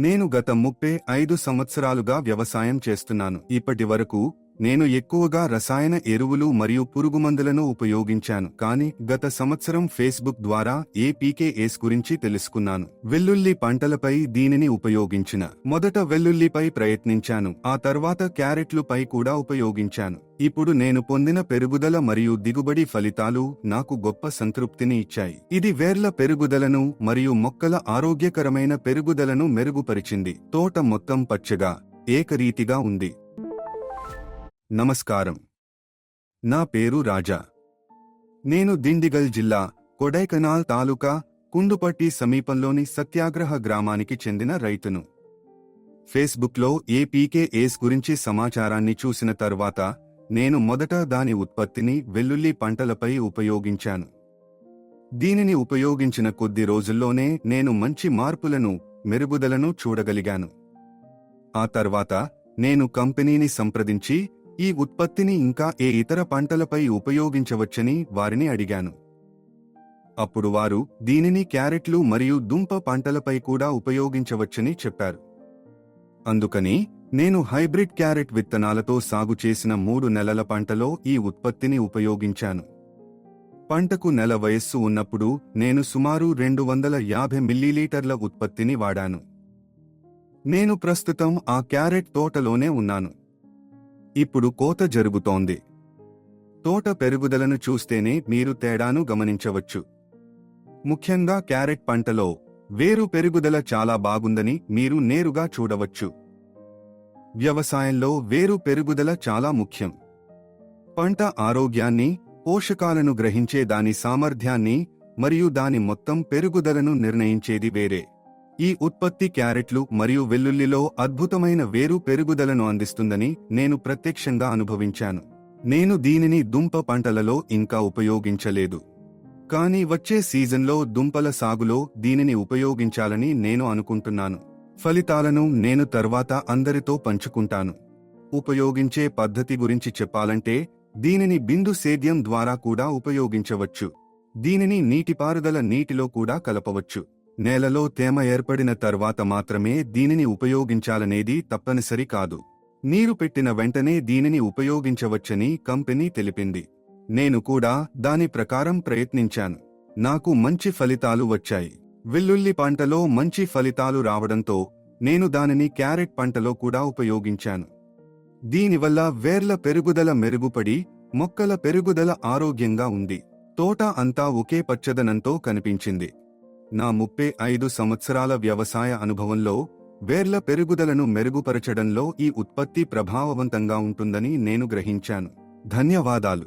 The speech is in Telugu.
నేను గత 35 సంవత్సరాలుగా వ్యవసాయం చేస్తున్నాను. ఇప్పటి వరకు నేను ఎక్కువగా రసాయన ఎరువులు మరియు పురుగుమందులను ఉపయోగించాను. కానీ గత సంవత్సరం ఫేస్బుక్ ద్వారా ఏపీకేఎస్ గురించి తెలుసుకున్నాను. వెల్లుల్లి పంటలపై దీనిని ఉపయోగించిన మొదట వెల్లుల్లిపై ప్రయత్నించాను, ఆ తర్వాత క్యారెట్లుపై కూడా ఉపయోగించాను. ఇప్పుడు నేను పొందిన పెరుగుదల మరియు దిగుబడి ఫలితాలు నాకు గొప్ప సంతృప్తిని ఇచ్చాయి. ఇది వేర్ల పెరుగుదలను మరియు మొక్కల ఆరోగ్యకరమైన పెరుగుదలను మెరుగుపరిచింది. తోట మొత్తం పచ్చగా, ఏకరీతిగా ఉంది. నమస్కారం. నా పేరు రాజా. నేను దిండిగల్ జిల్లా, కొడైకనాల్ తాలూకా, కుండుపట్టి సమీపంలోని సత్యాగ్రహ గ్రామానికి చెందిన రైతును. ఫేస్బుక్లో ఏపీకేఎస్ గురించి సమాచారాన్ని చూసిన తర్వాత నేను మొదట దాని ఉత్పత్తిని వెల్లుల్లి పంటలపై ఉపయోగించాను. దీనిని ఉపయోగించిన కొద్ది రోజుల్లోనే నేను మంచి మార్పులను, మెరుగుదలను చూడగలిగాను. ఆ తర్వాత నేను కంపెనీని సంప్రదించి ఈ ఉత్పత్తిని ఇంకా ఏ ఇతర పంటలపై ఉపయోగించవచ్చని వారిని అడిగాను. అప్పుడు వారు దీనిని క్యారెట్లు మరియు దుంప పంటలపై కూడా ఉపయోగించవచ్చని చెప్పారు. అందుకని నేను హైబ్రిడ్ క్యారెట్ విత్తనాలతో సాగు చేసిన 3 నెలల పంటలో ఈ ఉత్పత్తిని ఉపయోగించాను. పంటకు నెల వయస్సు ఉన్నప్పుడు నేను సుమారు 250 మిల్లీలీటర్ల ఉత్పత్తిని వాడాను. నేను ప్రస్తుతం ఆ క్యారెట్ తోటలోనే ఉన్నాను. ఇప్పుడు కోత జరుగుతోంది. తోట పెరుగుదలను చూస్తేనే మీరు తేడాను గమనించవచ్చు. ముఖ్యంగా క్యారెట్ పంటలో వేరు పెరుగుదల చాలా బాగుందని మీరు నేరుగా చూడవచ్చు. వ్యవసాయంలో వేరు పెరుగుదల చాలా ముఖ్యం. పంట ఆరోగ్యాన్ని, పోషకాలను గ్రహించే దాని సామర్థ్యాన్ని మరియు దాని మొత్తం పెరుగుదలను నిర్ణయించేది వేరే. ఈ ఉత్పత్తి క్యారెట్లు మరియు వెల్లుల్లిలో అద్భుతమైన వేరు పెరుగుదలను అందిస్తుందని నేను ప్రత్యక్షంగా అనుభవించాను. నేను దీనిని దుంప పంటలలో ఇంకా ఉపయోగించలేదు, కానీ వచ్చే సీజన్లో దుంపల సాగులో దీనిని ఉపయోగించాలని నేను అనుకుంటున్నాను. ఫలితాలను నేను తర్వాత అందరితో పంచుకుంటాను. ఉపయోగించే పద్ధతి గురించి చెప్పాలంటే దీనిని బిందు సేద్యం ద్వారా కూడా ఉపయోగించవచ్చు. దీనిని నీటిపారుదల నీటిలో కూడా కలపవచ్చు. నేలలో తేమ ఏర్పడిన తర్వాత మాత్రమే దీనిని ఉపయోగించాలనేది తప్పనిసరి కాదు. నీరు పెట్టిన వెంటనే దీనిని ఉపయోగించవచ్చని కంపెనీ తెలిపింది. నేను కూడా దాని ప్రకారం ప్రయత్నించాను. నాకు మంచి ఫలితాలు వచ్చాయి. వెల్లుల్లి పంటలో మంచి ఫలితాలు రావడంతో నేను దానిని క్యారెట్ పంటలో కూడా ఉపయోగించాను. దీనివల్ల వేర్ల పెరుగుదల మెరుగుపడి మొక్కల పెరుగుదల ఆరోగ్యంగా ఉంది. తోట అంతా ఒకే పచ్చదనంతో కనిపించింది. నా 35 సంవత్సరాల వ్యవసాయ అనుభవంలో వేర్ల పెరుగుదలను మెరుగుపరచడంలో ఈ ఉత్పత్తి ప్రభావవంతంగా ఉంటుందని నేను గ్రహించాను. ధన్యవాదాలు.